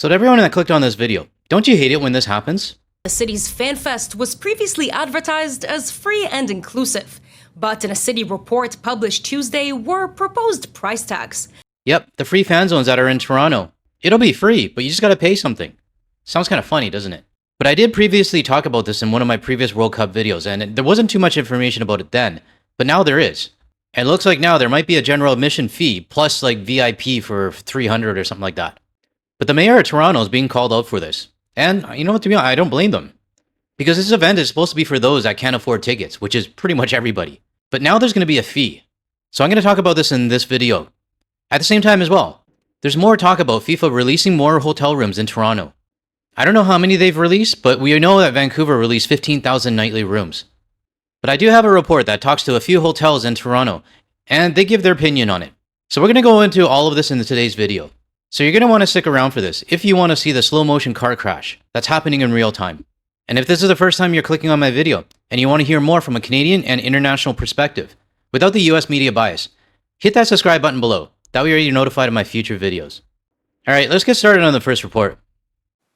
So to everyone that clicked on this video, don't you hate it when this happens? The city's FanFest was previously advertised as free and inclusive, but in a city report published Tuesday were proposed price tags. Yep, the free fan zones that are in Toronto. It'll be free, but you just gotta pay something. Sounds kind of funny, doesn't it? But I did previously talk about this in one of my previous World Cup videos, and there wasn't too much information about it then, but now there is. And it looks like now there might be a general admission fee, plus like VIP for 300 or something like that. But the mayor of Toronto is being called out for this. And you know what, to be honest, I don't blame them. Because this event is supposed to be for those that can't afford tickets, which is pretty much everybody. But now there's going to be a fee. So I'm going to talk about this in this video. At the same time as well, there's more talk about FIFA releasing more hotel rooms in Toronto. I don't know how many they've released, but we know that Vancouver released 15,000 nightly rooms. But I do have a report that talks to a few hotels in Toronto, and they give their opinion on it. So we're going to go into all of this in today's video. So you're going to want to stick around for this if you want to see the slow motion car crash that's happening in real time. And if this is the first time you're clicking on my video and you want to hear more from a Canadian and international perspective without the US media bias, hit that subscribe button below. That way you're notified of my future videos. Alright, let's get started on the first report.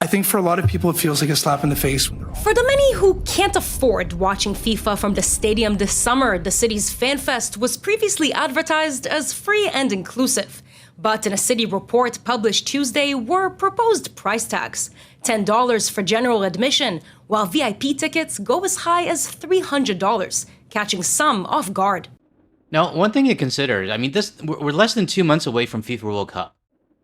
I think for a lot of people it feels like a slap in the face. For the many who can't afford watching FIFA from the stadium this summer, the city's FanFest was previously advertised as free and inclusive. But in a city report published Tuesday were proposed price tags. $10 for general admission, while VIP tickets go as high as $300, catching some off guard. Now, one thing to consider, I mean, we're less than 2 months away from FIFA World Cup.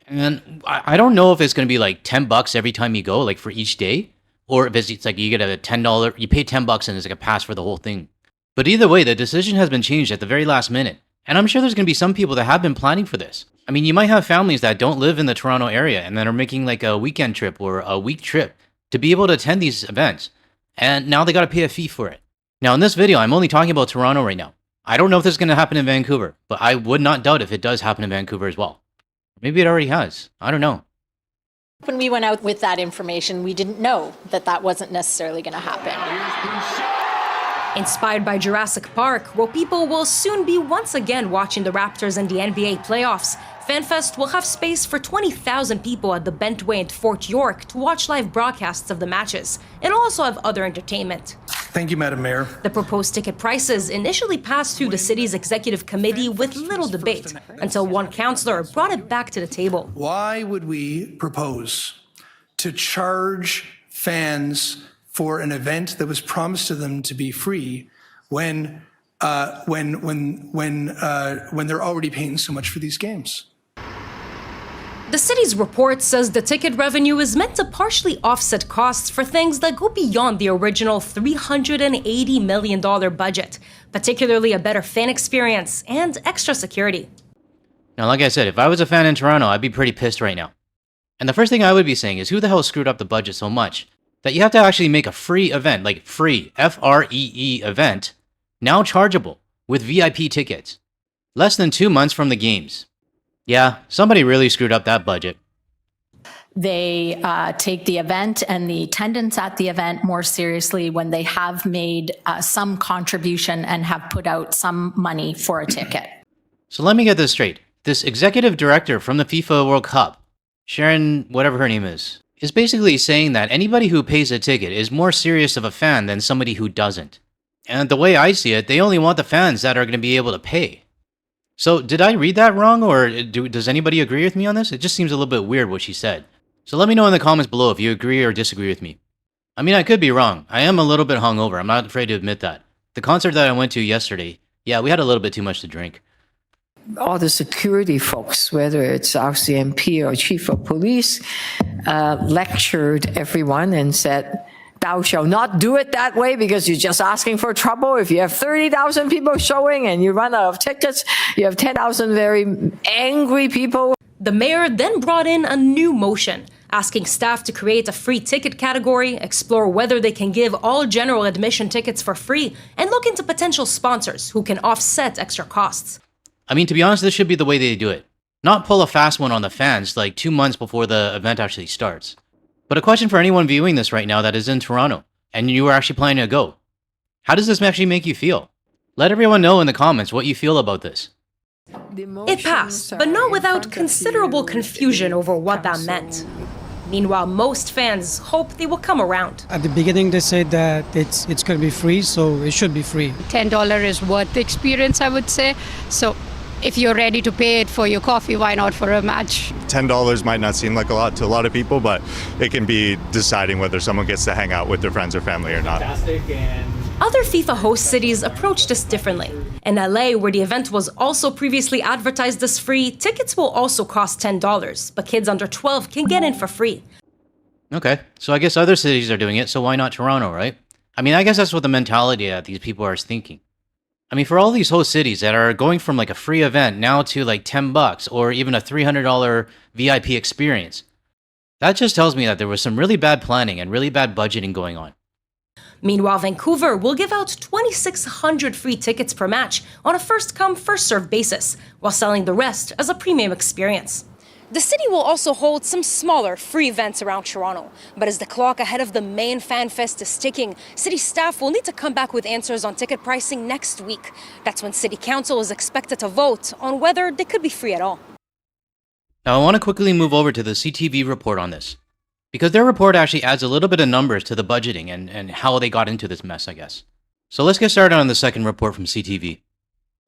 And I don't know if it's going to be like $10 every time you go, like for each day, or if it's like you get a $10, you pay $10 and it's like a pass for the whole thing. But either way, the decision has been changed at the very last minute. And I'm sure there's going to be some people that have been planning for this. I mean, you might have families that don't live in the Toronto area and that are making like a weekend trip or a week trip to be able to attend these events. And now they got to pay a fee for it. Now, in this video, I'm only talking about Toronto right now. I don't know if this is going to happen in Vancouver, but I would not doubt if it does happen in Vancouver as well. Maybe it already has. I don't know. When we went out with that information, we didn't know that that wasn't necessarily going to happen. Inspired by Jurassic Park, where people will soon be once again watching the Raptors in the NBA playoffs, FanFest will have space for 20,000 people at the Bentway in Fort York to watch live broadcasts of the matches. It'll also have other entertainment. Thank you, Madam Mayor. The proposed ticket prices initially passed through the city's executive committee with little debate, until one councillor brought it back to the table. Why would we propose to charge fans for an event that was promised to them to be free when they're already paying so much for these games? The city's report says the ticket revenue is meant to partially offset costs for things that go beyond the original $380 million budget, particularly a better fan experience and extra security. Now, like I said, if I was a fan in Toronto, I'd be pretty pissed right now. And the first thing I would be saying is, who the hell screwed up the budget so much that you have to actually make a free event, like free, F-R-E-E event, now chargeable with VIP tickets, less than 2 months from the games? Yeah, somebody really screwed up that budget. They take the event and the attendance at the event more seriously when they have made some contribution and have put out some money for a ticket. So let me get this straight. This executive director from the FIFA World Cup, Sharon, whatever her name is basically saying that anybody who pays a ticket is more serious of a fan than somebody who doesn't. And the way I see it, they only want the fans that are going to be able to pay. So did I read that wrong, or does anybody agree with me on this? It just seems a little bit weird what she said. So let me know in the comments below if you agree or disagree with me. I mean, I could be wrong. I am a little bit hungover. I'm not afraid to admit that. The concert that I went to yesterday, yeah, we had a little bit too much to drink. All the security folks, whether it's RCMP or chief of police, lectured everyone and said, "Thou shalt not do it that way because you're just asking for trouble. If you have 30,000 people showing and you run out of tickets, you have 10,000 very angry people." The mayor then brought in a new motion, asking staff to create a free ticket category, explore whether they can give all general admission tickets for free, and look into potential sponsors who can offset extra costs. I mean, to be honest, this should be the way they do it. Not pull a fast one on the fans like 2 months before the event actually starts. But a question for anyone viewing this right now that is in Toronto, and you are actually planning to go. How does this actually make you feel? Let everyone know in the comments what you feel about this. It passed, but not without considerable confusion over what that meant. Meanwhile, most fans hope they will come around. At the beginning, they said that it's going to be free, so it should be free. $10 is worth the experience, I would say. So if you're ready to pay it for your coffee, why not for a match? $10 might not seem like a lot to a lot of people, but it can be deciding whether someone gets to hang out with their friends or family or not. Other FIFA host cities approach this differently. In LA, where the event was also previously advertised as free, tickets will also cost $10, but kids under 12 can get in for free. Okay, so I guess other cities are doing it, so why not Toronto, right? I mean, I guess that's what the mentality that these people are thinking. I mean, for all these host cities that are going from like a free event now to like $10 or even a $300 VIP experience, that just tells me that there was some really bad planning and really bad budgeting going on. Meanwhile, Vancouver will give out 2,600 free tickets per match on a first-come, first-served basis, while selling the rest as a premium experience. The city will also hold some smaller free events around Toronto. But as the clock ahead of the main fan fest is ticking, city staff will need to come back with answers on ticket pricing next week. That's when city council is expected to vote on whether they could be free at all. Now, I want to quickly move over to the CTV report on this, because their report actually adds a little bit of numbers to the budgeting and how they got into this mess, I guess. So let's get started on the second report from CTV.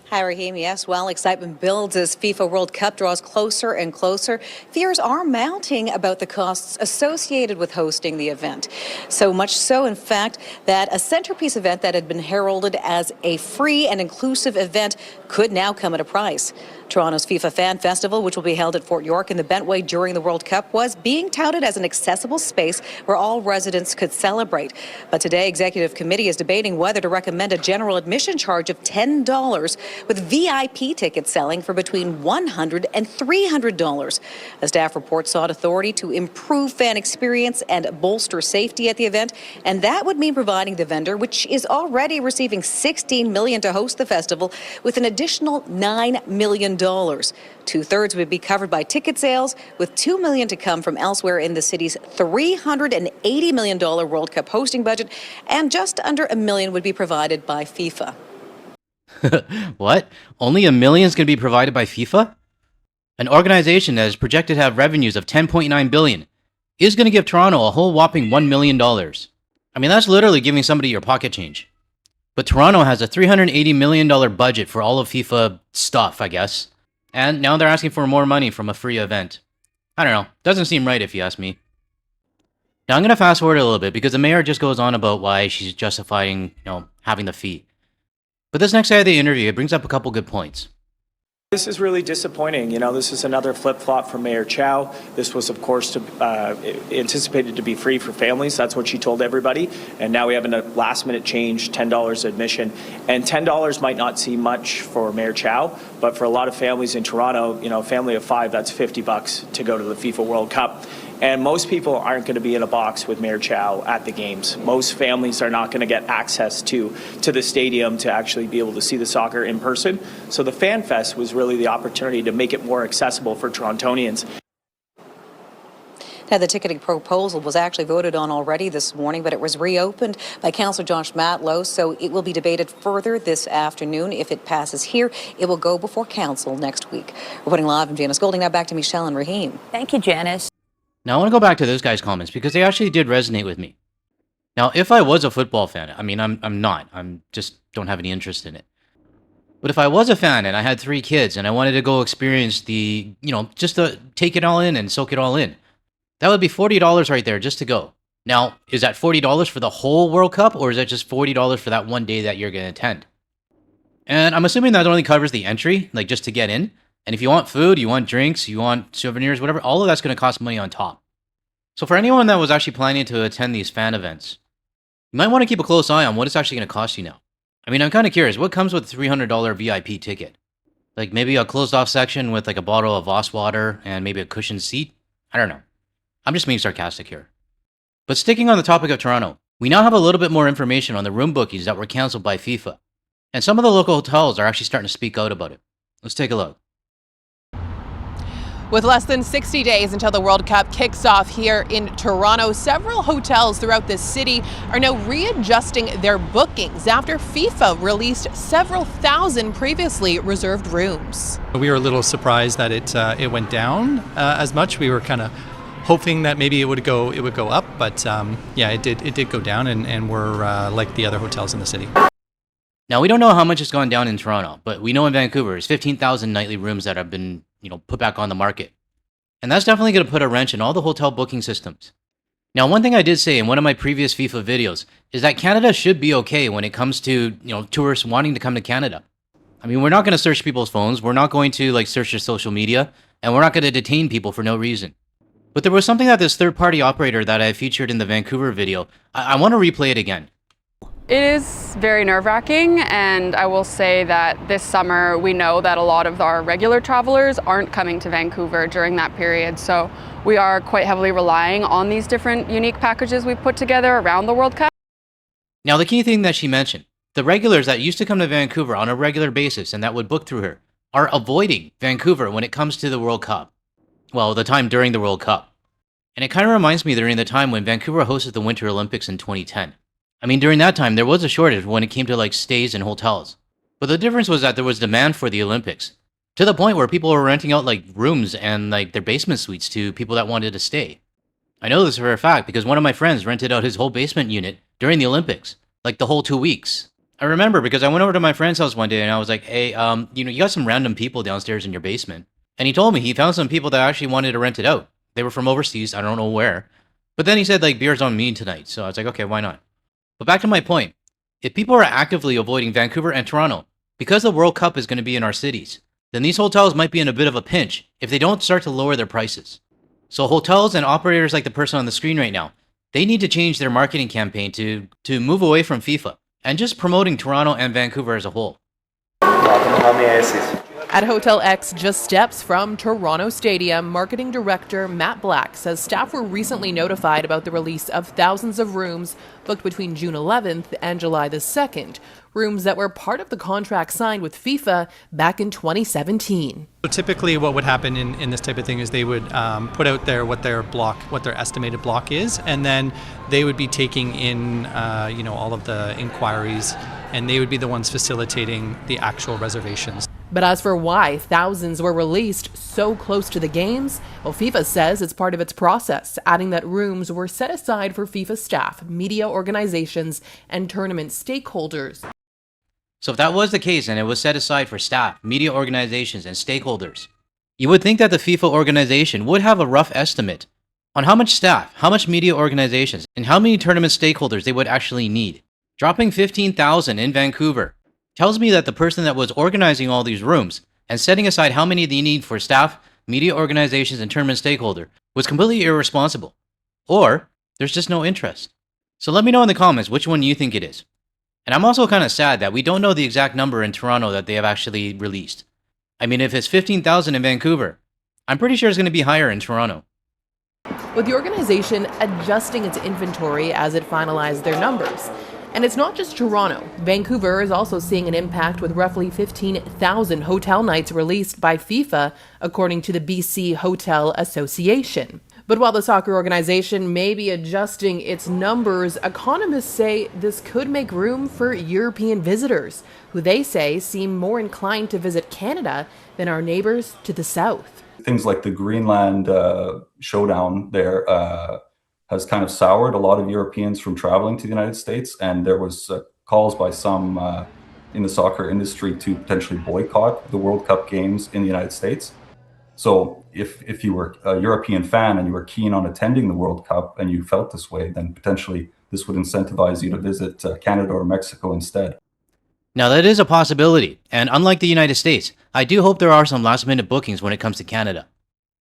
Hi, Raheem. Yes, well, excitement builds as FIFA World Cup draws closer and closer. Fears are mounting about the costs associated with hosting the event. So much so, in fact, that a centerpiece event that had been heralded as a free and inclusive event could now come at a price. Toronto's FIFA Fan Festival, which will be held at Fort York in the Bentway during the World Cup, was being touted as an accessible space where all residents could celebrate. But today, Executive Committee is debating whether to recommend a general admission charge of $10, with VIP tickets selling for between $100 and $300. A staff report sought authority to improve fan experience and bolster safety at the event, and that would mean providing the vendor, which is already receiving $16 million to host the festival, with an additional $9 million. Two-thirds would be covered by ticket sales, with $2 million to come from elsewhere in the city's $380 million World Cup hosting budget, and just under $1 million would be provided by FIFA. What? Only $1 million is going to be provided by FIFA? An organization that is projected to have revenues of $10.9 billion is going to give Toronto a whole whopping $1 million. I mean, that's literally giving somebody your pocket change. But Toronto has a $380 million budget for all of FIFA stuff, I guess. And now they're asking for more money from a free event. I don't know. Doesn't seem right if you ask me. Now I'm going to fast forward a little bit because the mayor just goes on about why she's justifying, having the fee. But this next side of the interview, it brings up a couple good points. This is really disappointing. This is another flip-flop from Mayor Chow. This was, of course, anticipated to be free for families. That's what she told everybody. And now we have a last-minute change, $10 admission. And $10 might not seem much for Mayor Chow, but for a lot of families in Toronto, a family of 5, that's $50 to go to the FIFA World Cup. And most people aren't going to be in a box with Mayor Chow at the games. Most families are not going to get access to the stadium to actually be able to see the soccer in person. So the Fan Fest was really the opportunity to make it more accessible for Torontonians. Now, the ticketing proposal was actually voted on already this morning, but it was reopened by Councillor Josh Matlow, so it will be debated further this afternoon. If it passes here, it will go before Council next week. Reporting live, I'm Janice Golding. Now back to Michelle and Raheem. Thank you, Janice. Now I want to go back to those guys' comments because they actually did resonate with me. Now, if I was a football fan, I mean, I'm not. I'm just don't have any interest in it. But if I was a fan and I had 3 kids and I wanted to go experience the, just to take it all in and soak it all in, that would be $40 right there just to go. Now, is that $40 for the whole World Cup, or is that just $40 for that one day that you're going to attend? And I'm assuming that only covers the entry, like just to get in. And if you want food, you want drinks, you want souvenirs, whatever, all of that's going to cost money on top. So for anyone that was actually planning to attend these fan events, you might want to keep a close eye on what it's actually going to cost you now. I mean, I'm kind of curious, what comes with a $300 VIP ticket? Like maybe a closed off section with like a bottle of Voss water and maybe a cushioned seat? I don't know. I'm just being sarcastic here. But sticking on the topic of Toronto, we now have a little bit more information on the room bookings that were canceled by FIFA. And some of the local hotels are actually starting to speak out about it. Let's take a look. With less than 60 days until the World Cup kicks off here in Toronto, several hotels throughout the city are now readjusting their bookings after FIFA released several thousand previously reserved rooms. We were a little surprised that it went down as much. We were kind of hoping that maybe it would go up, but yeah, it did go down, and we're like the other hotels in the city. Now, we don't know how much has gone down in Toronto, but we know in Vancouver there's 15,000 nightly rooms that have been, put back on the market. And that's definitely going to put a wrench in all the hotel booking systems. Now, one thing I did say in one of my previous FIFA videos is that Canada should be okay when it comes to, tourists wanting to come to Canada. I mean, we're not going to search people's phones, we're not going to, search their social media, and we're not going to detain people for no reason. But there was something that this third-party operator that I featured in the Vancouver video, I want to replay it again. It is very nerve-wracking, and I will say that this summer we know that a lot of our regular travelers aren't coming to Vancouver during that period, so we are quite heavily relying on these different unique packages we've put together around the World Cup. Now, the key thing that she mentioned, the regulars that used to come to Vancouver on a regular basis and that would book through her are avoiding Vancouver when it comes to the World Cup. Well, the time during the World Cup. And it kind of reminds me during the time when Vancouver hosted the Winter Olympics in 2010. I mean, during that time, there was a shortage when it came to stays in hotels. But the difference was that there was demand for the Olympics, to the point where people were renting out rooms and their basement suites to people that wanted to stay. I know this for a fact because one of my friends rented out his whole basement unit during the Olympics, the whole 2 weeks. I remember because I went over to my friend's house one day and I was like, hey, you got some random people downstairs in your basement. And he told me he found some people that actually wanted to rent it out. They were from overseas, I don't know where. But then he said beer's on me tonight, so I was like, okay, why not? But back to my point, if people are actively avoiding Vancouver and Toronto because the World Cup is going to be in our cities, then these hotels might be in a bit of a pinch if they don't start to lower their prices. So hotels and operators like the person on the screen right now, they need to change their marketing campaign to move away from FIFA and just promoting Toronto and Vancouver as a whole. At Hotel X, just steps from Toronto Stadium, Marketing Director Matt Black says staff were recently notified about the release of thousands of rooms booked between June 11th and July the 2nd, rooms that were part of the contract signed with FIFA back in 2017. So typically what would happen in this type of thing is they would put out what their estimated block is, and then they would be taking in all of the inquiries, and they would be the ones facilitating the actual reservations. But as for why thousands were released so close to the games, well, FIFA says it's part of its process, adding that rooms were set aside for FIFA staff, media organizations, and tournament stakeholders. So if that was the case and it was set aside for staff, media organizations, and stakeholders, you would think that the FIFA organization would have a rough estimate on how much staff, how much media organizations, and how many tournament stakeholders they would actually need. Dropping 15,000 in Vancouver tells me that the person that was organizing all these rooms and setting aside how many they need for staff, media organizations, and tournament stakeholder was completely irresponsible. Or there's just no interest. So let me know in the comments which one you think it is. And I'm also kind of sad that we don't know the exact number in Toronto that they have actually released. I mean, if it's 15,000 in Vancouver, I'm pretty sure it's going to be higher in Toronto. With the organization adjusting its inventory as it finalized their numbers. And it's not just Toronto. Vancouver is also seeing an impact with roughly 15,000 hotel nights released by FIFA, according to the BC Hotel Association. But while the soccer organization may be adjusting its numbers, economists say this could make room for European visitors, who they say seem more inclined to visit Canada than our neighbors to the south. Things like the Greenland showdown there has kind of soured a lot of Europeans from traveling to the United States, and there was calls by some in the soccer industry to potentially boycott the World Cup games in the United States. So if you were a European fan and you were keen on attending the World Cup and you felt this way, then potentially this would incentivize you to visit Canada or Mexico instead. Now that is a possibility, and unlike the United States, I do hope there are some last-minute bookings when it comes to Canada.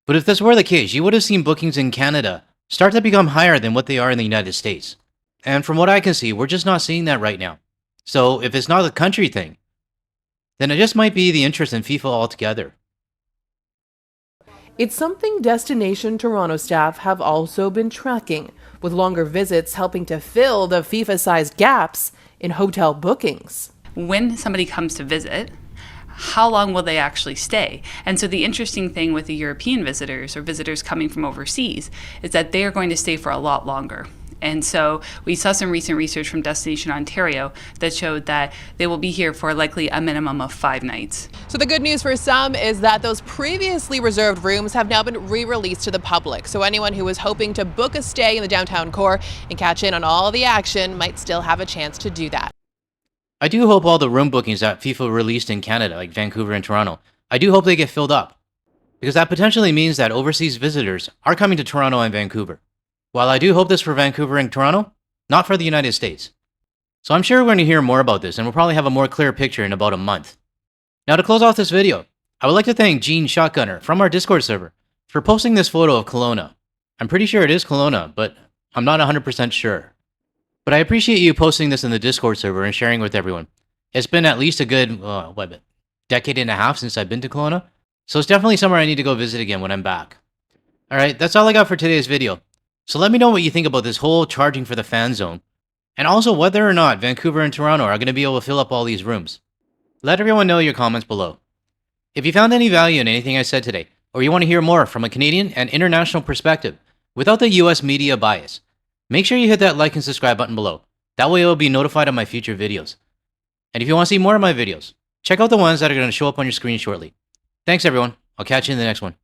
But if this were the case, you would have seen bookings in Canada start to become higher than what they are in the United States. And from what I can see, we're just not seeing that right now. So if it's not a country thing, then it just might be the interest in FIFA altogether. It's something Destination Toronto staff have also been tracking, with longer visits helping to fill the FIFA-sized gaps in hotel bookings. When somebody comes to visit, how long will they actually stay? And so the interesting thing with the European visitors or visitors coming from overseas is that they are going to stay for a lot longer. And so we saw some recent research from Destination Ontario that showed that they will be here for likely a minimum of 5 nights. So the good news for some is that those previously reserved rooms have now been re-released to the public. So anyone who was hoping to book a stay in the downtown core and catch in on all the action might still have a chance to do that. I do hope all the room bookings that FIFA released in Canada, like Vancouver and Toronto, I do hope they get filled up. Because that potentially means that overseas visitors are coming to Toronto and Vancouver. While I do hope this for Vancouver and Toronto, not for the United States. So I'm sure we're going to hear more about this, and we'll probably have a more clear picture in about a month. Now to close off this video, I would like to thank Gene Shotgunner from our Discord server for posting this photo of Kelowna. I'm pretty sure it is Kelowna, but I'm not 100% sure. But I appreciate you posting this in the Discord server and sharing with everyone. It's been at least a good, decade and a half since I've been to Kelowna, so it's definitely somewhere I need to go visit again when I'm back. Alright, that's all I got for today's video. So let me know what you think about this whole charging for the fan zone, and also whether or not Vancouver and Toronto are going to be able to fill up all these rooms. Let everyone know your comments below. If you found any value in anything I said today, or you want to hear more from a Canadian and international perspective without the US media bias, make sure you hit that like and subscribe button below. That way you'll be notified of my future videos. And if you want to see more of my videos, check out the ones that are going to show up on your screen shortly. Thanks everyone. I'll catch you in the next one.